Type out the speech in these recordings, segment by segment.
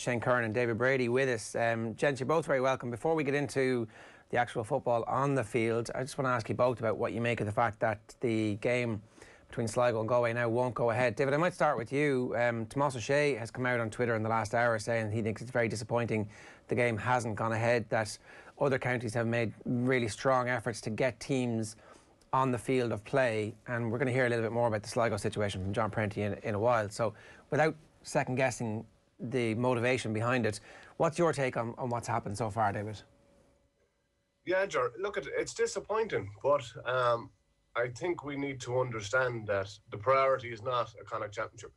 Shane Curran and David Brady with us. Gents, you're both very welcome. Before we get into the actual football on the field, I just want to ask you both about what you make of the fact that the game between Sligo and Galway now won't go ahead. David, I might start with you. Tomás O'Shea has come out on Twitter in the last hour saying he thinks it's very disappointing the game hasn't gone ahead, that other counties have made really strong efforts to get teams on the field of play, and we're going to hear a little bit more about the Sligo situation from John Prenti in a while. So without second guessing the motivation behind it, what's your take on what's happened so far, David? Yeah, Ger, look, it's disappointing, but I think we need to understand that the priority is not a Connacht Championship.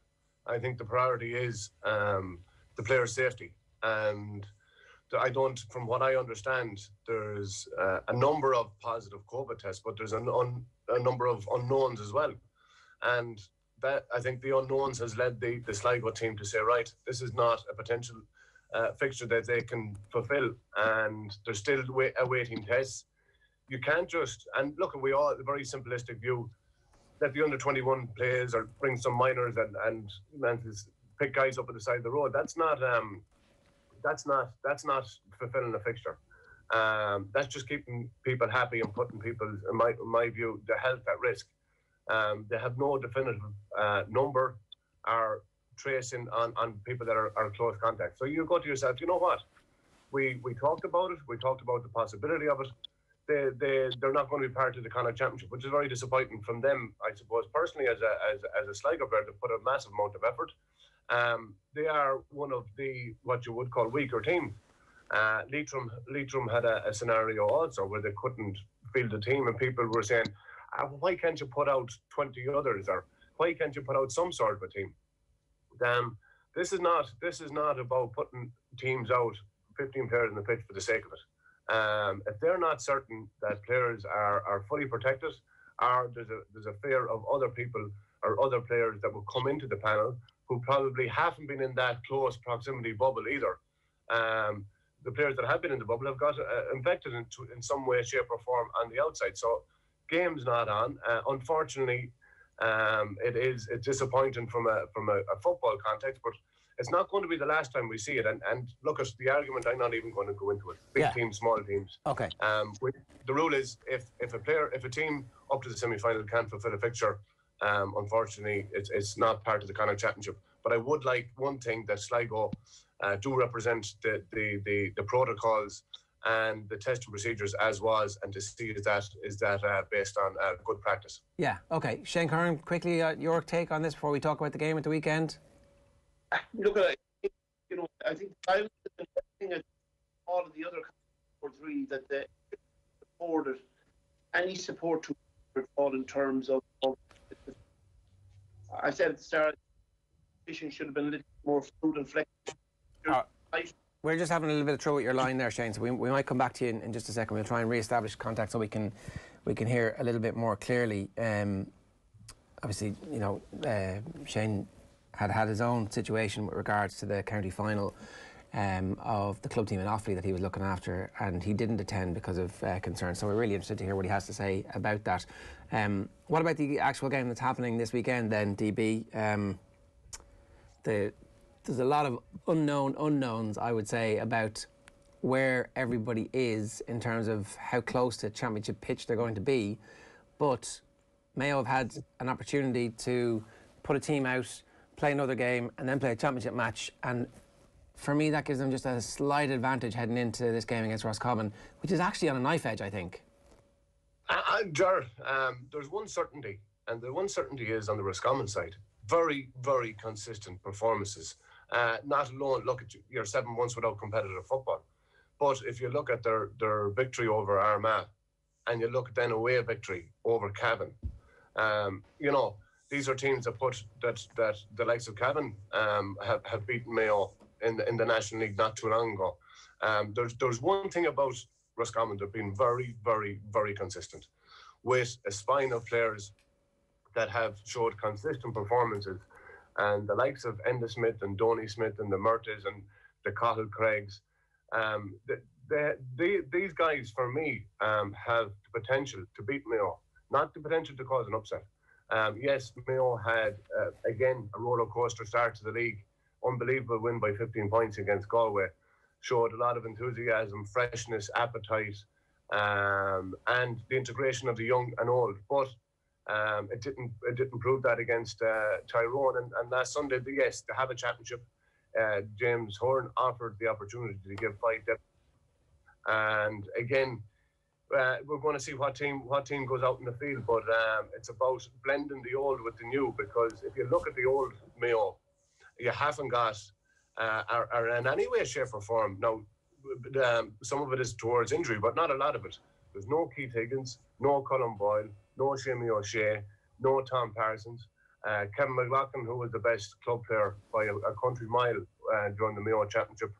I think the priority is the player's safety. And I don't, from what I understand, there's a number of positive COVID tests, but there's a number of unknowns as well. And that, I think the unknowns has led the Sligo team to say, right, this is not a potential fixture that they can fulfill, and they're still awaiting tests. You can't just, and look, we all a very simplistic view that the under-21 plays or bring some minors and pick guys up at the side of the road. That's not fulfilling a fixture. That's just keeping people happy and putting people, in my view, their health at risk. They have no definitive number or tracing on people that are close contact. So you go to yourself, you know what? We talked about it. We talked about the possibility of it. They're not going to be part of the Connacht Championship, which is very disappointing from them, I suppose. Personally, as a Sligo player, they put a massive amount of effort. They are one of the, what you would call, weaker teams. Leitrim had a scenario also where they couldn't field the team, and people were saying, why can't you put out 20 others, or why can't you put out some sort of a team? This is not about putting teams out, 15 players in the pitch for the sake of it. If they're not certain that players are fully protected, or there's a fear of other people or other players that will come into the panel who probably haven't been in that close proximity bubble either. The players that have been in the bubble have got infected in some way, shape or form on the outside. So game's not on. Unfortunately, it's disappointing from a football context, but it's not going to be the last time we see it. And look at the argument, I'm not even going to go into it. Big teams, small teams. Okay. The rule is if a team up to the semi-final can't fulfill a fixture, unfortunately, it's not part of the Connacht Championship. But I would like one thing, that Sligo do represent the protocols and the testing procedures as was, and to see is that based on good practice. Yeah. Okay. Shane Curran, quickly, your take on this before we talk about the game at the weekend. Look, I think I was looking at all of the other three that they supported any support to all in terms of I said at the start, fishing should have been a little more fluid and flexible. We're just having a little bit of trouble with your line there, Shane, so we might come back to you in just a second. We'll try and re-establish contact so we can hear a little bit more clearly. Obviously, Shane had his own situation with regards to the county final of the club team in Offaly that he was looking after, and he didn't attend because of concerns. So we're really interested to hear what he has to say about that. What about the actual game that's happening this weekend then, DB? There's a lot of unknowns, I would say, about where everybody is in terms of how close to championship pitch they're going to be. But Mayo have had an opportunity to put a team out, play another game, and then play a championship match. And for me, that gives them just a slight advantage heading into this game against Roscommon, which is actually on a knife edge, I think. Ger, there's one certainty, and the one certainty is on the Roscommon side. Very, very consistent performances. Not alone, look at your 7 months without competitive football. But if you look at their victory over Armagh, and you look at then away victory over Cavan, these are teams that the likes of Cavan have beaten Mayo in the National League not too long ago. There's one thing about Roscommon, they've been very, very, very consistent with a spine of players that have showed consistent performances, and the likes of Enda Smith and Donny Smith and the Murtaghs and the Cahill Craigs. These guys, for me, have the potential to beat Mayo, not the potential to cause an upset. Yes, Mayo had, again, a roller coaster start to the league, unbelievable win by 15 points against Galway. Showed a lot of enthusiasm, freshness, appetite, and the integration of the young and old. But it didn't prove that against Tyrone. And last Sunday, yes, to have a championship, James Horan offered the opportunity to give 5 depth. And again, we're going to see what team goes out in the field. But it's about blending the old with the new, because if you look at the old Mayo, you haven't got are in any way, shape or form. Now, some of it is towards injury, but not a lot of it. There's no Keith Higgins, no Colin Boyle, no Seamie O'Shea, no Tom Parsons. Kevin McLaughlin, who was the best club player by a country mile during the Mayo Championship,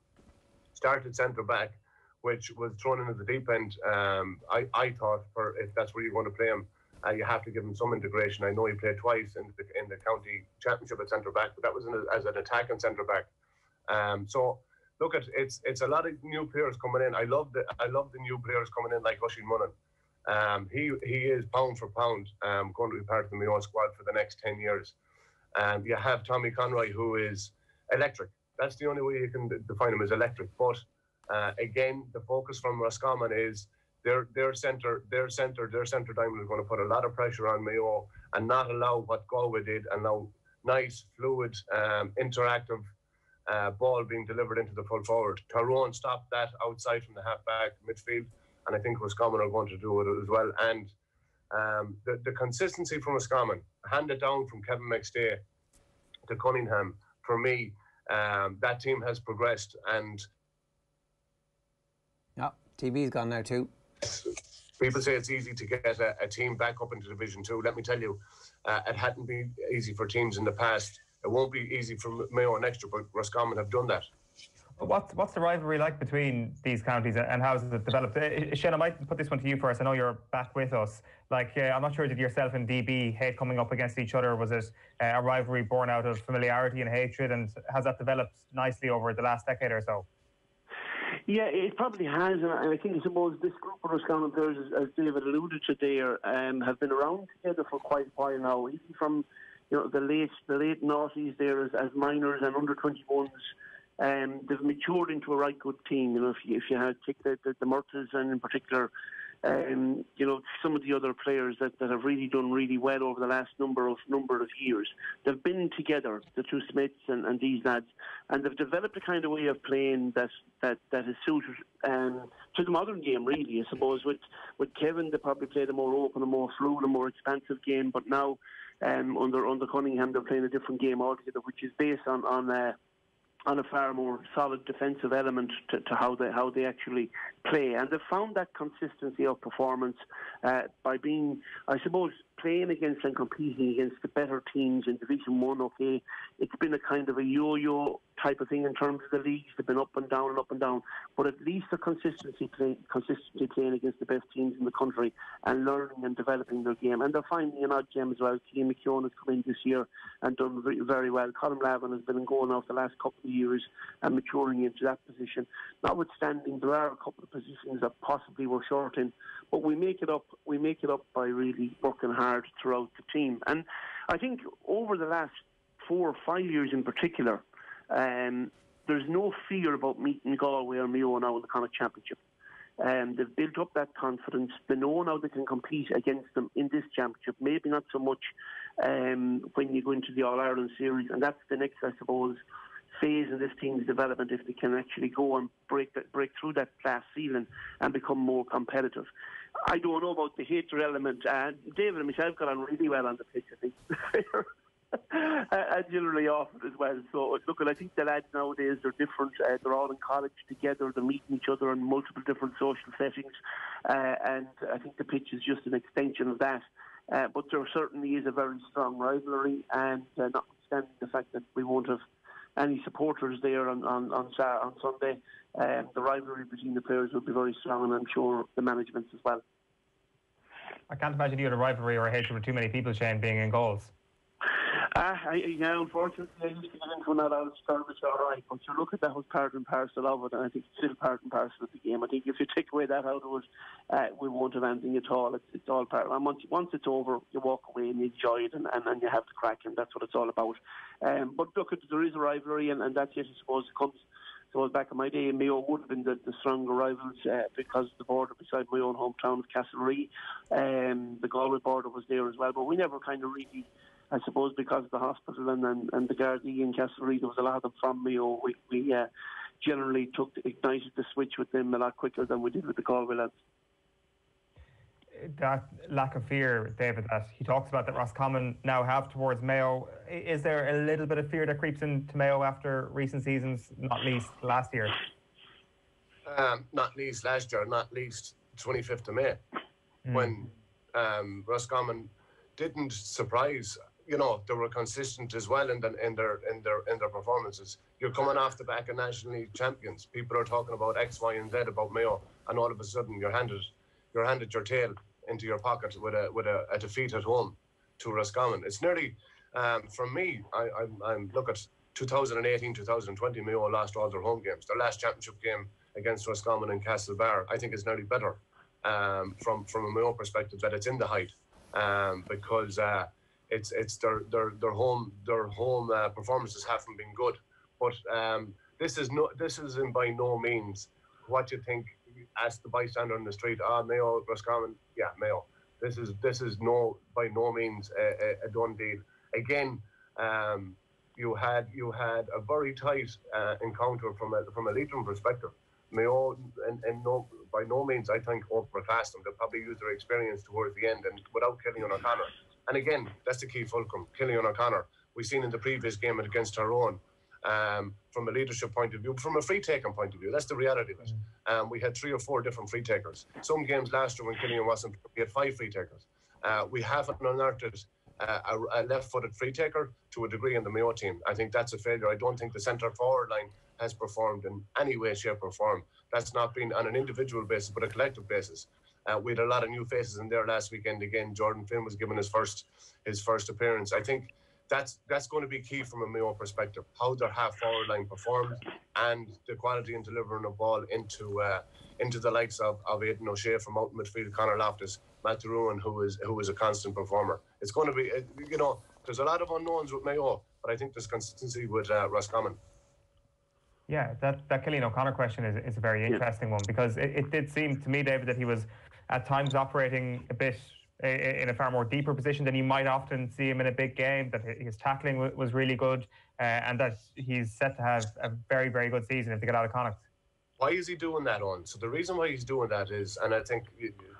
started centre-back, which was thrown into the deep end. I thought, if that's where you're going to play him, you have to give him some integration. I know he played twice in the county championship at centre-back, but that was as an attacking centre-back. So look, it's a lot of new players coming in. I love the new players coming in, like Oisin Munnan. He is pound for pound going to be part of the Mayo squad for the next 10 years. You have Tommy Conroy, who is electric. That's the only way you can define him, as electric. But again, the focus from Roscommon is their centre diamond is going to put a lot of pressure on Mayo and not allow what Galway did, and allow nice, fluid, interactive ball being delivered into the full forward. Tyrone stopped that outside from the half-back midfield, and I think Roscommon are going to do it as well. And the consistency from Roscommon, handed down from Kevin McStay to Cunningham, for me, that team has progressed. And yeah, TV's gone now too. People say it's easy to get a team back up into Division 2. Let me tell you, it hadn't been easy for teams in the past. It won't be easy for Mayo next year, but Roscommon have done that. What's the rivalry like between these counties, and how has it developed? Shane, I might put this one to you first. I know you're back with us. I'm not sure, did yourself and DB hate coming up against each other? Was it a rivalry born out of familiarity and hatred, and has that developed nicely over the last decade or so? Yeah, it probably has, and I think, I suppose, this group of Roscommon players, as David alluded to there, have been around together for quite a while now, even from the late noughties there as minors and under 21s. They've matured into a right good team. If you had take the Murtas, and in particular, some of the other players that have really done really well over the last number of years. They've been together, the two Smiths and these lads, and they've developed a kind of way of playing that is suited to the modern game, really. I suppose with Kevin, they probably played a more open, a more fluid, a more expansive game, but now under Cunningham, they're playing a different game altogether, which is based on a far more solid defensive element to how they actually play. And they've found that consistency of performance by being, I suppose, playing against and competing against the better teams in Division 1, okay. It's been a kind of a yo-yo type of thing in terms of the leagues. They've been up and down, but at least they're consistently playing against the best teams in the country and learning and developing their game. And they're finding an odd gem as well. Keane McKeown has come in this year and done very well. Colin Lavin has been going off the last couple of years and maturing into that position. Notwithstanding, there are a couple of positions that possibly we're short in, but we make it up by really working hard throughout the team. And I think over the last 4 or 5 years in particular, there's no fear about meeting Galway or Mayo now in the Connacht Championship. They've built up that confidence. They know now they can compete against them in this championship. Maybe not so much when you go into the All-Ireland series, and that's the next, I suppose, phase in this team's development, if they can actually go and break through that class ceiling and become more competitive. I don't know about the hatred element. David and myself got on really well on the pitch, I think. And generally off it as well. So look, I think the lads nowadays, they're different. They're all in college together. They're meeting each other in multiple different social settings, and I think the pitch is just an extension of that. But there certainly is a very strong rivalry, and notwithstanding the fact that we won't have any supporters there on Sunday, the rivalry between the players will be very strong, and I'm sure the management as well. I can't imagine you had a rivalry or a hatred with too many people, Shane, being in goals. Yeah, unfortunately, I used to get into that out of service, all right. But you look at that was part and parcel of it, and I think it's still part and parcel of the game. I think if you take away that out of it, we won't have anything at all. It's all part. And once it's over, you walk away and you enjoy it, and then you have the crack, and that's what it's all about. But look, there is a rivalry, and that's it. I suppose it comes. So back in my day, Mayo would have been the stronger rivals because the border beside my own hometown of Castlereagh, the Galway border was there as well. But we never kind of really, I suppose, because of the hospital and the Gardaí in Castlereagh, there was a lot of them from Mayo. We generally ignited the switch with them a lot quicker than we did with the Galway lads. That lack of fear, David, that he talks about that Roscommon now have towards Mayo, is there a little bit of fear that creeps into Mayo after recent seasons, not least last year? Not least last year, not least 25th of May, when Roscommon didn't surprise. You know, they were consistent as well in their performances. You're coming off the back of National League champions. People are talking about X, Y, and Z about Mayo, and all of a sudden you're handed your tail into your pocket with a defeat at home to Roscommon. It's nearly, for me, I'm look at 2018, 2020. Mayo lost all their home games. Their last championship game against Roscommon and Castlebar, I think, is nearly better from a Mayo perspective that it's in the height because it's their home performances haven't been good. But this is by no means what you think. Ask the bystander on the street, Mayo, Roscommon, yeah, Mayo. This is by no means a done deal. Again, you had a very tight encounter from a Leitrim perspective. Mayo and by no means I think overclassed them. They probably used their experience towards the end and without Killian O'Connor. And again, that's the key fulcrum. Killian O'Connor. We've seen in the previous game against Tyrone. From a leadership point of view, from a free-taking point of view, that's the reality of it. We had 3 or 4 different free-takers. Some games last year when Killian wasn't, we had 5 free-takers. We haven't unearthed a left-footed free-taker to a degree in the Mayo team. I think that's a failure. I don't think the centre-forward line has performed in any way, shape or form. That's not been on an individual basis, but a collective basis. We had a lot of new faces in there last weekend. Again, Jordan Flynn was given his first appearance. I think that's going to be key from a Mayo perspective, how their half-forward line performed and the quality in delivering a ball into the likes of Aidan O'Shea from out in midfield, Conor Loftus, Matt Ruin, who is a constant performer. It's going to be, there's a lot of unknowns with Mayo, but I think there's consistency with Roscommon. Yeah, that Killian O'Connor question is a very interesting one because it did seem to me, David, that he was at times operating a bit in a far more deeper position than you might often see him in a big game, that his tackling was really good and that he's set to have a very, very good season if they get out of Connacht. Why is he doing that, Owen? So the reason why he's doing that is, and I think,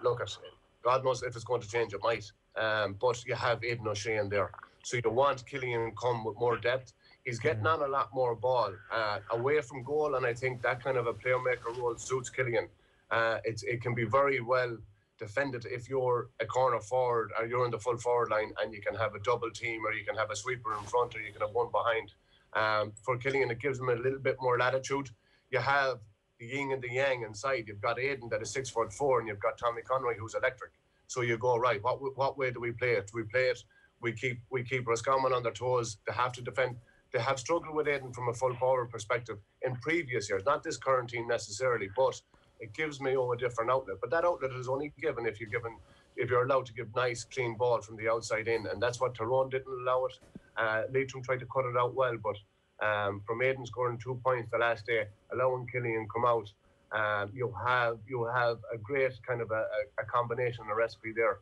look at God knows if it's going to change, it might, but you have Aidan O'Shea in there. So you want Killian to come with more depth. He's getting on a lot more ball away from goal, and I think that kind of a playmaker role suits Killian. It can be very well defended if you're a corner forward or you're in the full forward line and you can have a double team or you can have a sweeper in front or you can have one behind. For Killian, it gives him a little bit more latitude. You have the yin and the yang inside. You've got Aidan that is 6'4" and you've got Tommy Conroy who's electric. So you go, right, what way do we play it? Do we play it? We keep Roscommon on their toes. They have to defend. They have struggled with Aidan from a full forward perspective in previous years, not this current team necessarily, but it gives Mayo a different outlet. But that outlet is only given if you're allowed to give nice, clean ball from the outside in, and that's what Tyrone didn't allow it. Leitrim tried to cut it out well, but from Aidan scoring 2 points the last day, allowing Killian come out, you have a great kind of a combination, a recipe there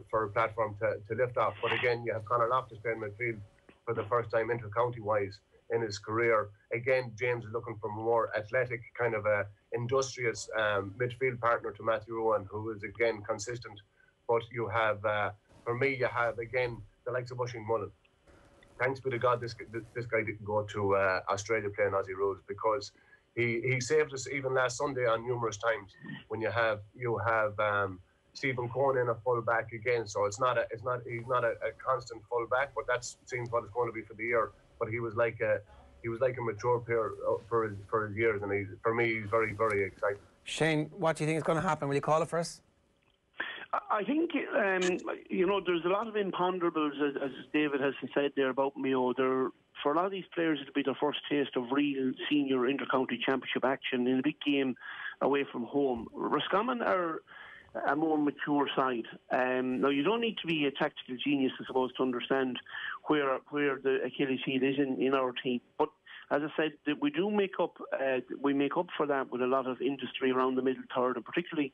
for a platform to lift off. But again, you have Conor Loftus playing midfield for the first time inter-county wise in his career. Again, James is looking for a more athletic, kind of a industrious midfield partner to Matthew Rowan, who is again consistent. But you have, for me, you have again the likes of Oisin Mullen. Thanks be to God, this guy didn't go to Australia playing Aussie rules, because he saved us even last Sunday on numerous times. When you have Stephen Cohen in a full back again, so he's not a constant full back, but that seems what it's going to be for the year. But he was like a mature player for his years, and for me, he's very, very exciting. Shane, what do you think is going to happen? Will you call it for us? I think, there's a lot of imponderables, as David has said there about Mayo. For a lot of these players, it'll be their first taste of real senior inter-county championship action in a big game away from home. Roscommon are a more mature side. Now, you don't need to be a tactical genius, I suppose, to understand where the Achilles heel is in our team. But as I said, we do make up for that with a lot of industry around the middle third, and particularly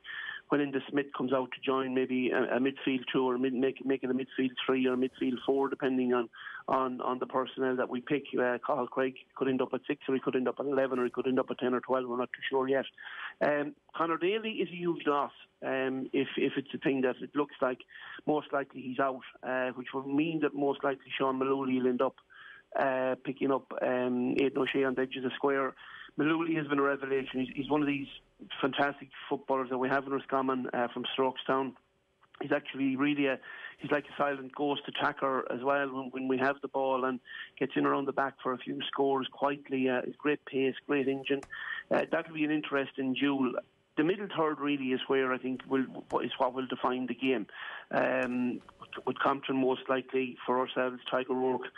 when Inda Smith comes out to join maybe a midfield two, or make it a midfield three or a midfield four, depending on the personnel that we pick. Cathal Craig could end up at 6, or he could end up at 11, or he could end up at 10 or 12. We're not too sure yet. Conor Daly is a huge loss if it's a thing that it looks like most likely he's out, which would mean that most likely Sean Malooly will end up picking up Aidan O'Shea on the edge of the square. Malooly has been a revelation. He's one of these fantastic footballers that we have in Roscommon from Strokestown. He's actually he's like a silent ghost attacker as well when we have the ball, and gets in around the back for a few scores quietly. He's great pace, great engine. That'll be an interesting duel. The middle third really is where I think is what will define the game. With Compton most likely, for ourselves, Tiger Rourke,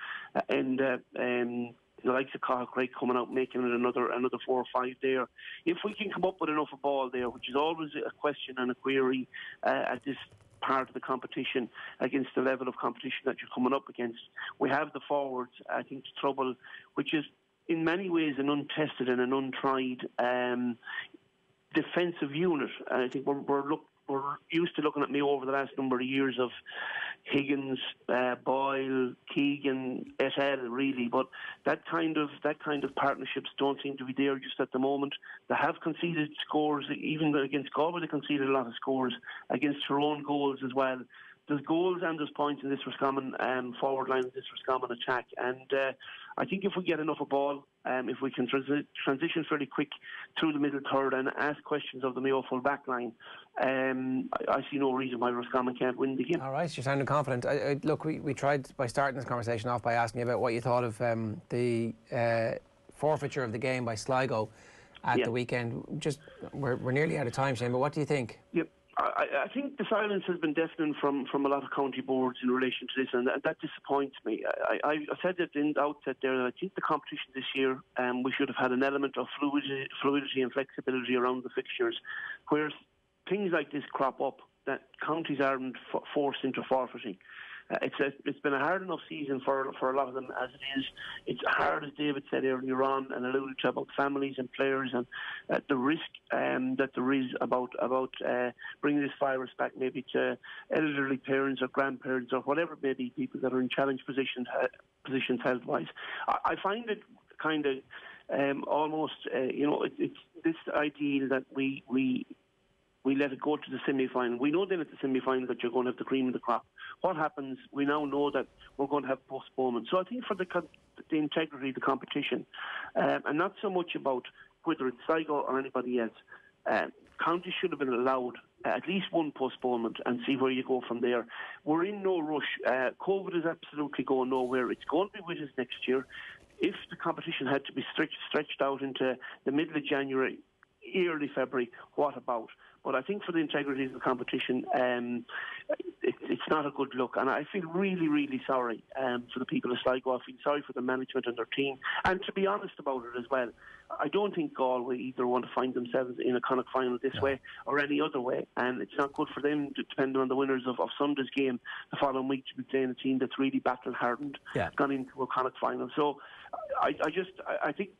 and the likes of Cathal Craig coming out, making it another 4 or 5 there. If we can come up with enough of ball there, which is always a question and a query at this part of the competition, against the level of competition that you're coming up against. We have the forwards, I think, trouble, which is in many ways an untested and an untried defensive unit. And I think we're used to looking at Mayo over the last number of years of Higgins, Boyle, Keegan, et al. Really, but that kind of partnerships don't seem to be there just at the moment. They have conceded scores, even against Galway. They conceded a lot of scores against their own goals as well. There's goals and there's points in this Roscommon forward line, this Roscommon attack, and I think if we get enough of ball, if we can transition fairly quick through the middle third and ask questions of the Mayo full back line, I see no reason why Roscommon can't win the game. All right, you're sounding confident. Look, we tried by starting this conversation off by asking you about what you thought of the forfeiture of the game by Sligo at the weekend. We're nearly out of time, Shane, but what do you think? Yep. I think the silence has been deafening from a lot of county boards in relation to this, and that disappoints me. I said it in the outset there that I think the competition this year, we should have had an element of fluidity and flexibility around the fixtures, where things like this crop up, that counties aren't forced into forfeiting. It's been a hard enough season for a lot of them as it is. It's hard, as David said earlier on and alluded to, about families and players, and the risk that there is about bringing this virus back maybe to elderly parents or grandparents or whatever it may be, people that are in challenged positions health-wise. I find it kind of almost, it's this idea that we let it go to the semi-final. We know then at the semi-final that you're going to have the cream of the crop. What happens? We now know that we're going to have postponement. So I think for the integrity of the competition, and not so much about whether it's Sligo or anybody else, counties should have been allowed at least one postponement and see where you go from there. We're in no rush. COVID is absolutely going nowhere. It's going to be with us next year. If the competition had to be stretched out into the middle of January, early February, what about? But I think for the integrity of the competition, it's not a good look. And I feel really, really sorry for the people of Sligo. I feel sorry for the management and their team. And to be honest about it as well, I don't think Galway either want to find themselves in a Connacht final this way or any other way. And it's not good for them, depending on the winners of Sunday's game the following week, to be playing a team that's really battle-hardened, gone into a Connacht final. So I think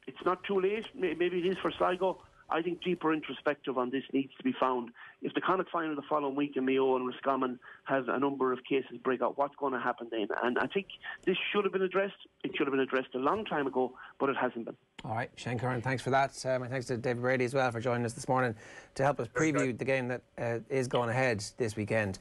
it's not too late. Maybe it is for Sligo. I think deeper introspective on this needs to be found. If the Connacht final the following week in Mayo and Roscommon has a number of cases break out, what's going to happen then? And I think this should have been addressed. It should have been addressed a long time ago, but it hasn't been. All right, Shane Curran, thanks for that. My thanks to David Brady as well for joining us this morning to help us preview the game that is going ahead this weekend.